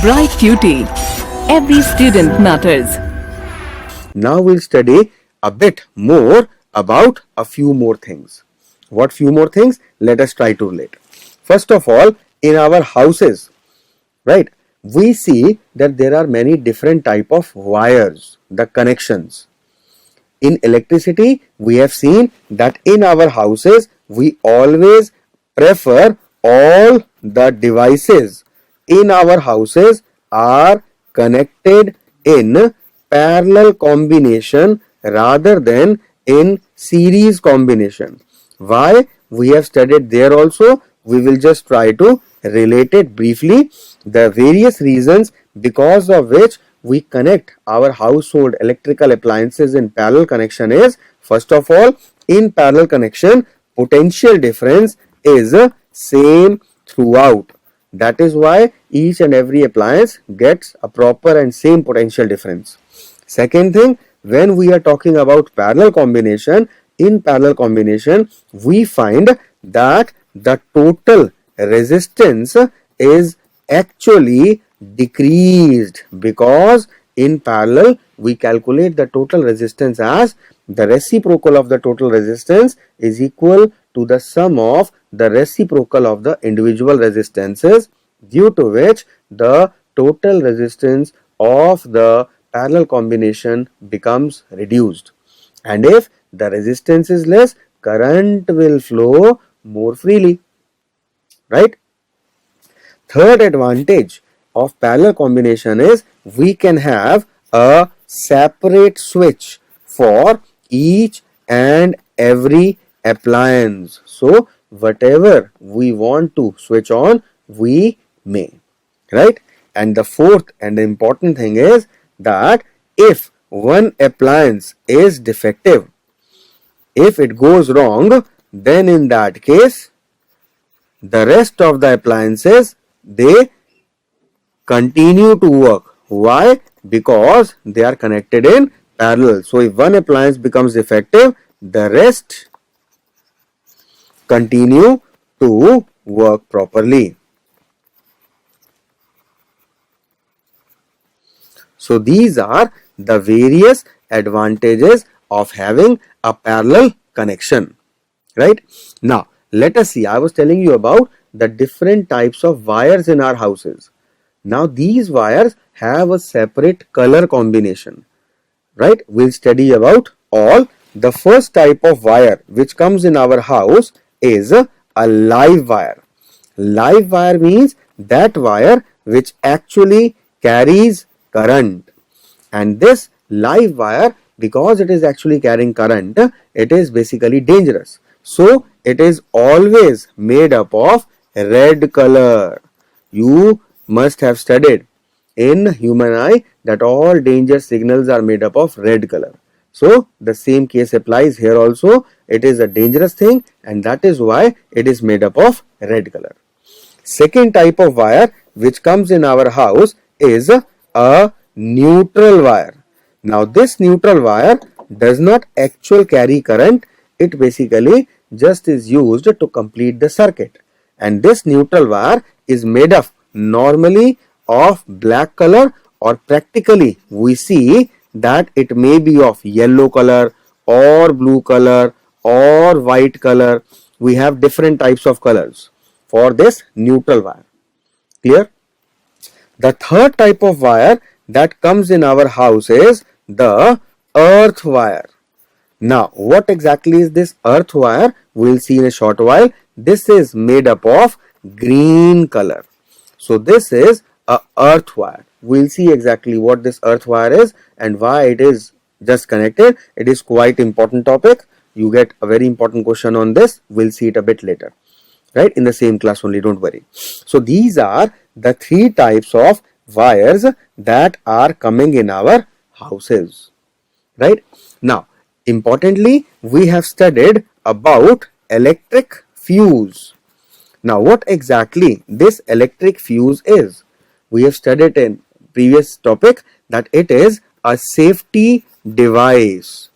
Bright QT. Every student matters. Now we'll study a bit more about a few more things. What few more things? Let us try to relate. First of all, in our houses, right, we see that there are many different type of wires, the connections. In electricity, we have seen that in our houses, we always prefer all the devices in our houses are connected in parallel combination rather than in series combination. Why? We have studied there also. We will just try to relate it briefly. The various reasons because of which we connect our household electrical appliances in parallel connection is, first of all, in parallel connection, potential difference is same throughout. That is why each and every appliance gets a proper and same potential difference. Second thing, when we are talking about parallel combination, in parallel combination, we find that the total resistance is actually decreased, because in parallel we calculate the total resistance as the reciprocal of the total resistance is equal to the sum of the reciprocal of the individual resistances, due to which the total resistance of the parallel combination becomes reduced. And if the resistance is less, current will flow more freely, right? Third advantage of parallel combination is we can have a separate switch for each and every appliance. So whatever we want to switch on, we may, right? And the fourth and the important thing is that if one appliance is defective, if it goes wrong, then in that case the rest of the appliances, they continue to work. Why? Because they are connected in parallel. So if one appliance becomes defective, the rest continue to work properly. So these are the various advantages of having a parallel connection, right? Now let us see, I was telling you about the different types of wires in our houses. Now these wires have a separate color combination, right? We'll study about all. The first type of wire which comes in our house is a live wire. Live wire means that wire which actually carries current. And this live wire, because it is actually carrying current, it is basically dangerous. So it is always made up of red color. You must have studied in human eye that all danger signals are made up of red color. So the same case applies here also. It is a dangerous thing, and that is why it is made up of red color. Second type of wire which comes in our house is a neutral wire. Now this neutral wire does not actually carry current. It basically just is used to complete the circuit. And this neutral wire is made of normally of black color, or practically we see that it may be of yellow color or blue color or white color. We have different types of colors for this neutral wire. Clear? The third type of wire that comes in our house is the earth wire. Now what exactly is this earth wire? We will see in a short while. This is made up of green color. So this is a earth wire. We will see exactly what this earth wire is and why it is just connected. It is quite important topic. You get a very important question on this. We will see it a bit later, right? In the same class only, don't worry. So these are the three types of wires that are coming in our houses, right? Now importantly, we have studied about electric fuse. Now what exactly this electric fuse is? We have studied in previous topic that it is a safety device.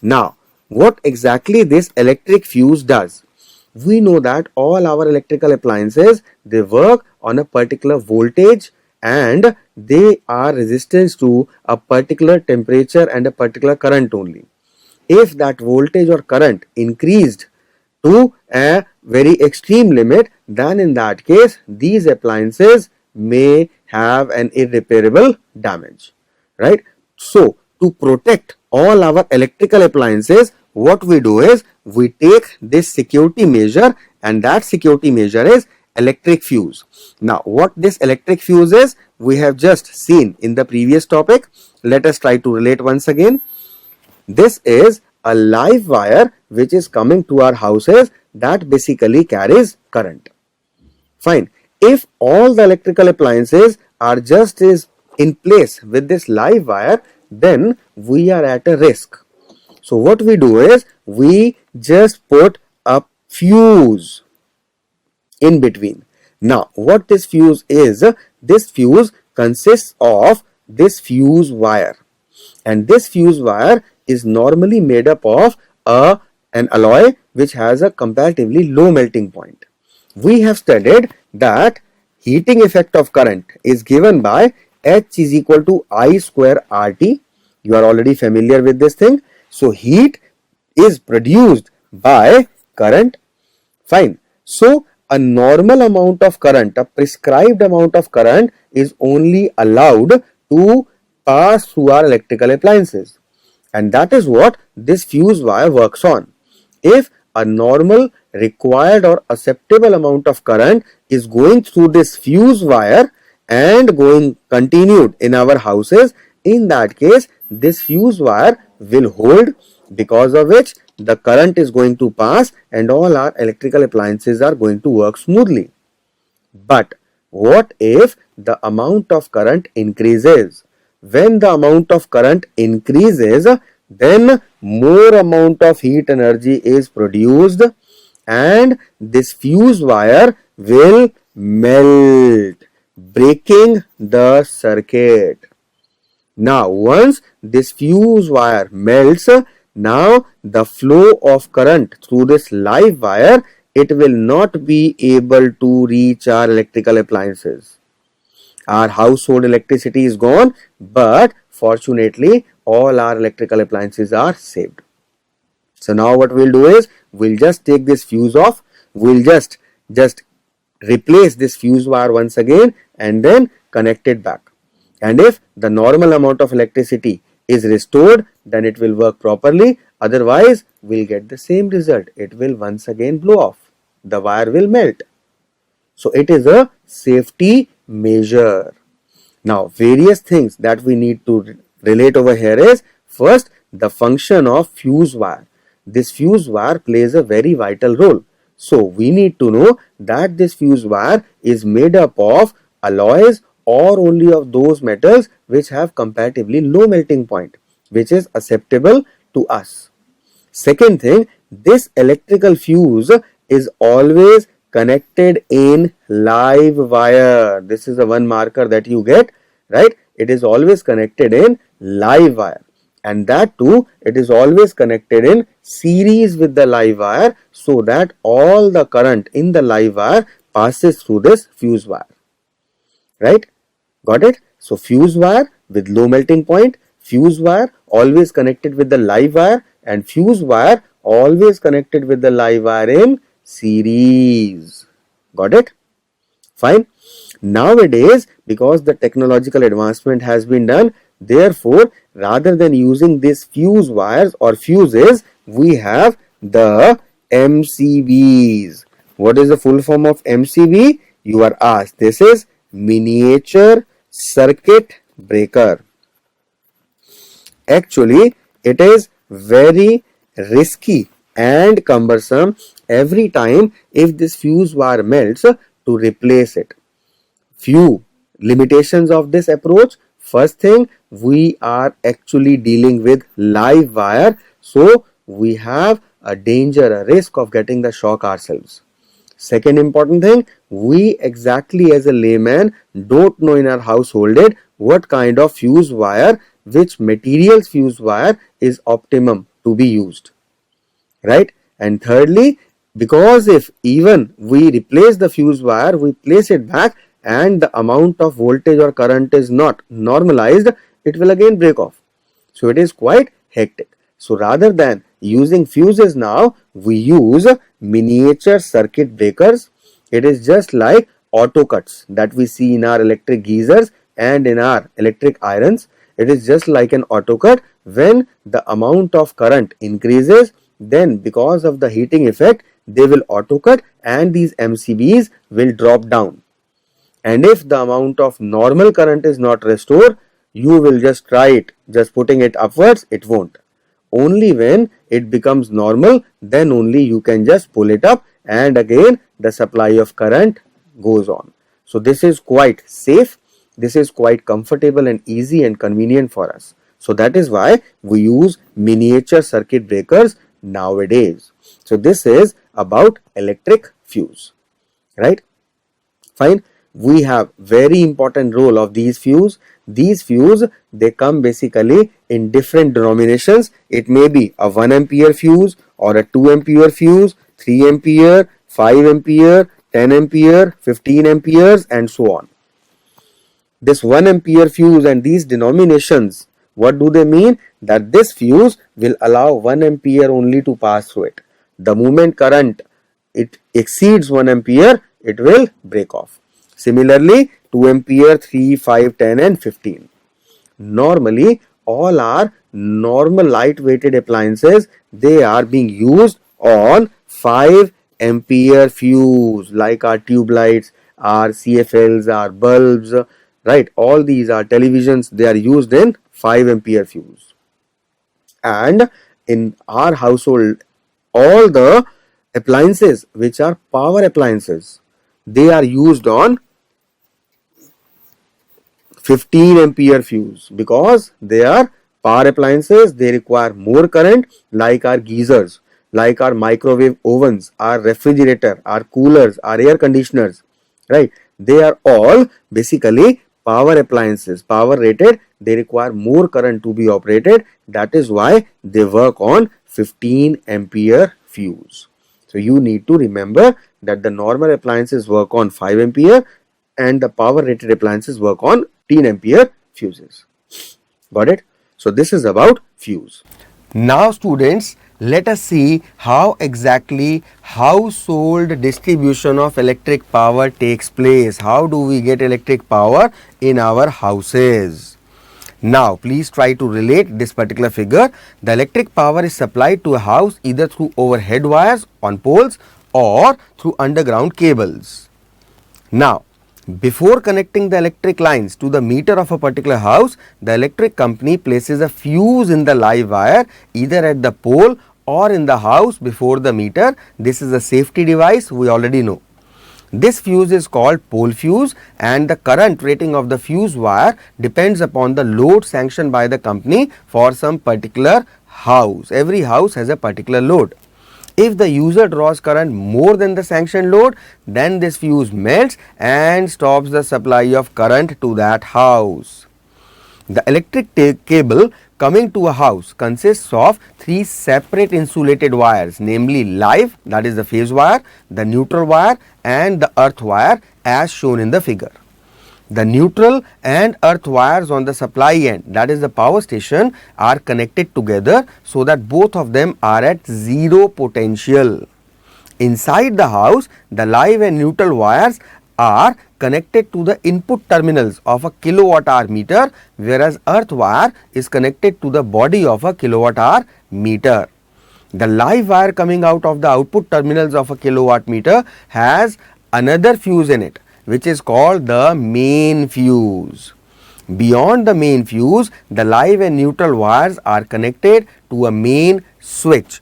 Now what exactly this electric fuse does? We know that all our electrical appliances, they work on a particular voltage and they are resistant to a particular temperature and a particular current only. If that voltage or current increased to a very extreme limit, then in that case these appliances may have an irreparable damage, right? So to protect all our electrical appliances, what we do is we take this security measure, and that security measure is electric fuse. Now what this electric fuse is, we have just seen in the previous topic. Let us try to relate once again. This is a live wire which is coming to our houses that basically carries current. Fine. If all the electrical appliances are just is in place with this live wire, then we are at a risk. So what we do is we just put a fuse in between. Now what this fuse is, this fuse consists of this fuse wire, and this fuse wire is normally made up of an alloy which has a comparatively low melting point. We have studied that heating effect of current is given by H is equal to I square RT. You are already familiar with this thing. So heat is produced by current. Fine. So a normal amount of current, a prescribed amount of current is only allowed to pass through our electrical appliances, and that is what this fuse wire works on. If a normal required or acceptable amount of current is going through this fuse wire and going continued in our houses, in that case this fuse wire will hold, because of which the current is going to pass and all our electrical appliances are going to work smoothly. But what if the amount of current increases? When the amount of current increases, then more amount of heat energy is produced and this fuse wire will melt, breaking the circuit. Now once this fuse wire melts, now the flow of current through this live wire, it will not be able to reach our electrical appliances. Our household electricity is gone, but fortunately all our electrical appliances are saved. So now what we'll do is we'll just take this fuse off, we'll just replace this fuse wire once again and then connect it back. And if the normal amount of electricity is restored, then it will work properly. Otherwise we'll get the same result. It will once again blow off. The wire will melt. So it is a safety measure. Now various things that we need to relate over here is, first, the function of fuse wire. This fuse wire plays a very vital role. So we need to know that this fuse wire is made up of alloys or only of those metals which have comparatively low melting point, which is acceptable to us. Second thing, this electrical fuse is always connected in live wire. This is the one marker that you get, right? It is always connected in live wire, and that too it is always connected in series with the live wire, so that all the current in the live wire passes through this fuse wire, right? Got it? So fuse wire with low melting point, fuse wire always connected with the live wire, and fuse wire always connected with the live wire in series. Got it? Fine. Nowadays, because the technological advancement has been done, therefore rather than using these fuse wires or fuses, we have the MCBs. What is the full form of MCB? You are asked. This is miniature circuit breaker. Actually, it is very risky and cumbersome every time if this fuse wire melts to replace it. Few limitations of this approach. First thing, we are actually dealing with live wire, so we have a danger, a risk of getting the shock ourselves. Second important thing, we exactly as a layman don't know in our household what kind of fuse wire, which materials fuse wire is optimum to be used, right? And thirdly, because if even we replace the fuse wire, we place it back, and the amount of voltage or current is not normalized, it will again break off. So it is quite hectic. So rather than using fuses now, we use miniature circuit breakers. It is just like auto cuts that we see in our electric geysers and in our electric irons. It is just like an auto cut. When the amount of current increases, then because of the heating effect, they will auto cut and these MCBs will drop down. And if the amount of normal current is not restored, you will just try it, just putting it upwards, it won't. Only when it becomes normal, then only you can just pull it up and again the supply of current goes on. So this is quite safe, this is quite comfortable and easy and convenient for us. So that is why we use miniature circuit breakers nowadays. So this is about electric fuse, right? Fine. We have very important role of these fuse. These fuse, they come basically in different denominations. It may be a 1 ampere fuse or a 2 ampere fuse, 3 ampere, 5 ampere, 10 ampere, 15 amperes and so on. This 1 ampere fuse and these denominations, what do they mean? That this fuse will allow 1 ampere only to pass through it. The moment current it exceeds 1 ampere, it will break off. Similarly, 2 ampere, 3, 5, 10 and 15. Normally, all our normal light weighted appliances, they are being used on 5 ampere fuse, like our tube lights, our CFLs, our bulbs, right? All these are televisions, they are used in 5 ampere fuse. And in our household, all the appliances which are power appliances, they are used on 15 ampere fuse because they are power appliances, they require more current, like our geysers, like our microwave ovens, our refrigerator, our coolers, our air conditioners, right? They are all basically power appliances, power rated, they require more current to be operated. That is why they work on 15 ampere fuse. So you need to remember that the normal appliances work on 5 ampere and the power rated appliances work on 10 ampere fuses. Got it? So this is about fuse. Now students, let us see how exactly household distribution of electric power takes place. How do we get electric power in our houses? Now please try to relate this particular figure. The electric power is supplied to a house either through overhead wires on poles or through underground cables. Now, before connecting the electric lines to the meter of a particular house, the electric company places a fuse in the live wire either at the pole or in the house before the meter. This is a safety device, we already know. This fuse is called pole fuse and the current rating of the fuse wire depends upon the load sanctioned by the company for some particular house. Every house has a particular load. If the user draws current more than the sanctioned load, then this fuse melts and stops the supply of current to that house. The electric cable coming to a house consists of 3 separate insulated wires, namely live, that is the phase wire, the neutral wire and the earth wire as shown in the figure. The neutral and earth wires on the supply end, that is the power station, are connected together so that both of them are at zero potential. Inside the house, the live and neutral wires are connected to the input terminals of a kilowatt hour meter, whereas earth wire is connected to the body of a kilowatt hour meter. The live wire coming out of the output terminals of a kilowatt meter has another fuse in it, which is called the main fuse. Beyond the main fuse, the live and neutral wires are connected to a main switch.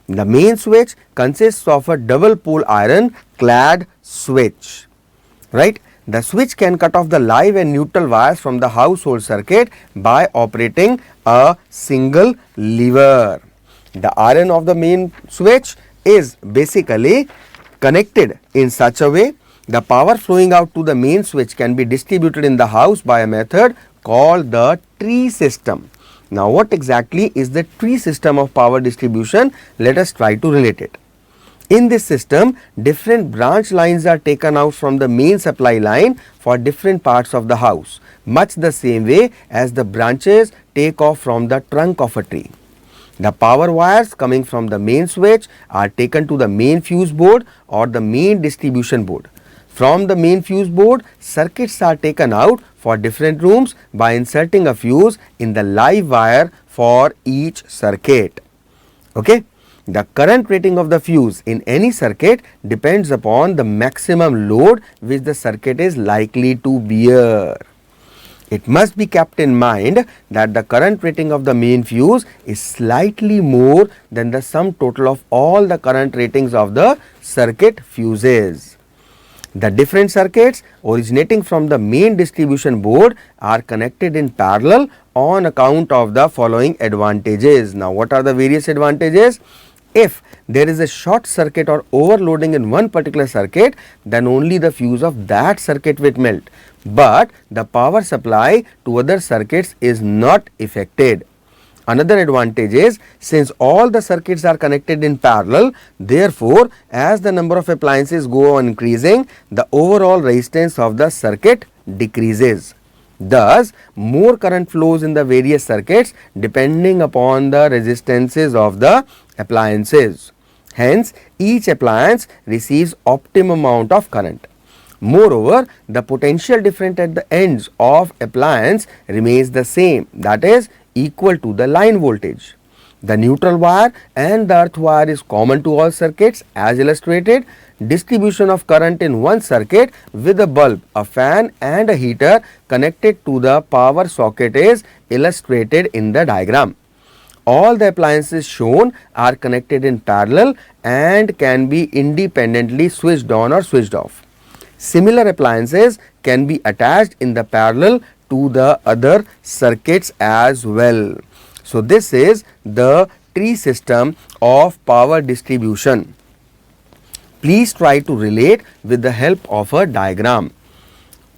The main switch consists of a double pole iron clad switch, right? The switch can cut off the live and neutral wires from the household circuit by operating a single lever. The iron of the main switch is basically connected in such a way the power flowing out to the main switch can be distributed in the house by a method called the tree system. Now what exactly is the tree system of power distribution? Let us try to relate it. In this system, different branch lines are taken out from the main supply line for different parts of the house, much the same way as the branches take off from the trunk of a tree. The power wires coming from the main switch are taken to the main fuse board or the main distribution board. From the main fuse board, circuits are taken out for different rooms by inserting a fuse in the live wire for each circuit. Okay. The current rating of the fuse in any circuit depends upon the maximum load which the circuit is likely to bear. It must be kept in mind that the current rating of the main fuse is slightly more than the sum total of all the current ratings of the circuit fuses. The different circuits originating from the main distribution board are connected in parallel on account of the following advantages. Now, what are the various advantages? If there is a short circuit or overloading in one particular circuit, then only the fuse of that circuit will melt, but the power supply to other circuits is not affected. Another advantage is, since all the circuits are connected in parallel, therefore, as the number of appliances go on increasing, the overall resistance of the circuit decreases. Thus, more current flows in the various circuits depending upon the resistances of the appliances. Hence, each appliance receives optimum amount of current. Moreover, the potential difference at the ends of appliance remains the same, that is equal to the line voltage. The neutral wire and the earth wire is common to all circuits as illustrated. Distribution of current in one circuit with a bulb, a fan and a heater connected to the power socket is illustrated in the diagram. All the appliances shown are connected in parallel and can be independently switched on or switched off. Similar appliances can be attached in the parallel to the other circuits as well. So, this is the tree system of power distribution. Please try to relate with the help of a diagram.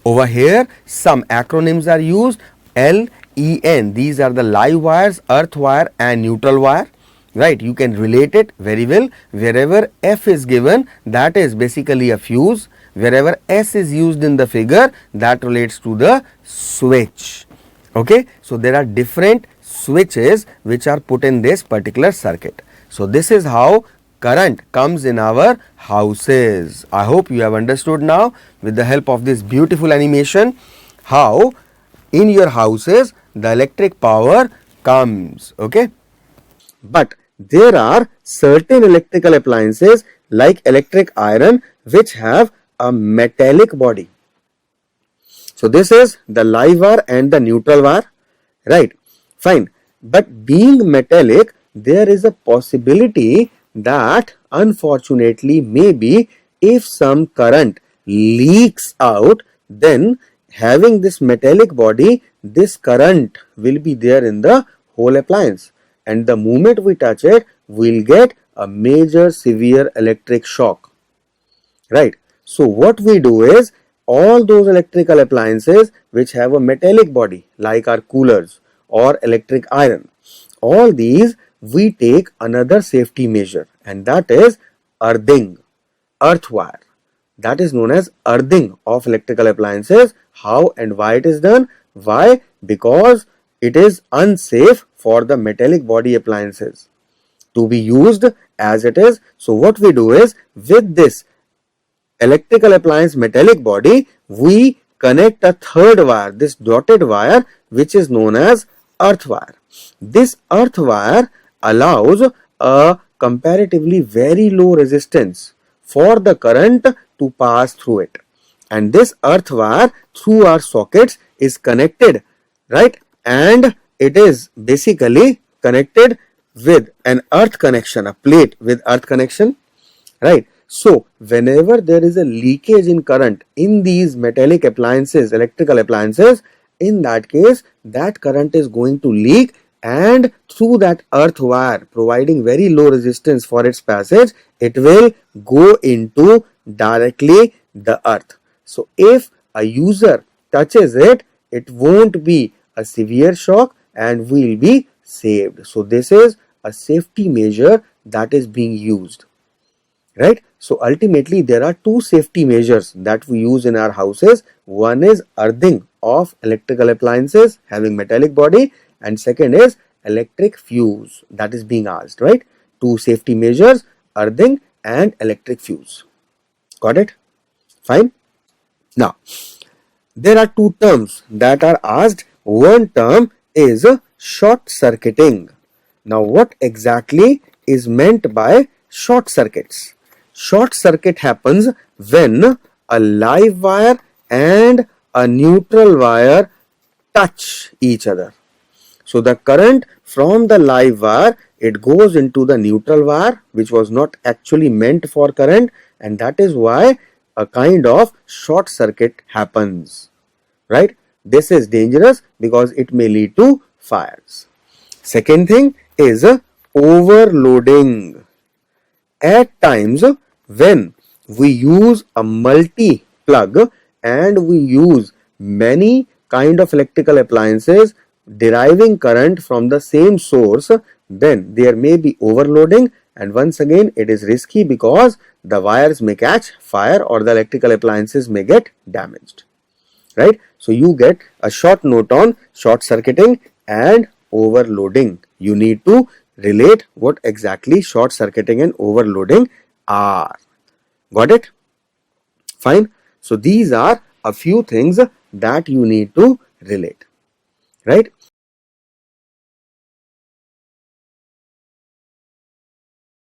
Over here, some acronyms are used. LEN, these are the live wires, earth wire and neutral wire. Right, you can relate it very well. Wherever F is given, that is basically a fuse. Wherever S is used in the figure, that relates to the switch. Okay, so there are different switches which are put in this particular circuit. So, this is how current comes in our houses. I hope you have understood now with the help of this beautiful animation how in your houses the electric power comes. Okay. But there are certain electrical appliances like electric iron which have a metallic body. So, this is the live wire and the neutral wire, right? Fine. But being metallic, there is a possibility that unfortunately maybe if some current leaks out, then having this metallic body, this current will be there in the whole appliance, and the moment we touch it, we will get a major severe electric shock, right? So, what we do is, all those electrical appliances which have a metallic body like our coolers or electric iron, all these we take another safety measure, and that is earthing, earth wire. That is known as earthing of electrical appliances. How and why it is done? Why? Because it is unsafe for the metallic body appliances to be used as it is. So, what we do is, with this electrical appliance metallic body, we connect a third wire, this dotted wire, which is known as earth wire. This earth wire allows a comparatively very low resistance for the current to pass through it, and this earth wire through our sockets is connected, right, and it is basically connected with an earth connection, a plate with earth connection, right. So, whenever there is a leakage in current in these metallic appliances, electrical appliances, in that case, that current is going to leak, and through that earth wire providing very low resistance for its passage, it will go into directly the earth. So, if a user touches it, it won't be a severe shock and will be saved. So, this is a safety measure that is being used, right? So ultimately there are two safety measures that we use in our houses. One is earthing of electrical appliances having metallic body, and second is electric fuse that is being asked, right? Two safety measures, earthing and electric fuse. Got it? Fine. Now there are two terms that are asked. One term is short circuiting. Now what exactly is meant by short circuits? Short circuit happens when a live wire and a neutral wire touch each other. So the current from the live wire, it goes into the neutral wire, which was not actually meant for current, and that is why a kind of short circuit happens, right? This is dangerous because it may lead to fires. Second thing is overloading. At times when we use a multi plug and we use many kind of electrical appliances deriving current from the same source, then there may be overloading, and once again it is risky because the wires may catch fire or the electrical appliances may get damaged, right? So you get a short note on short circuiting and overloading. You need to relate what exactly short circuiting and overloading are. Got it? Fine. So these are a few things that you need to relate, right?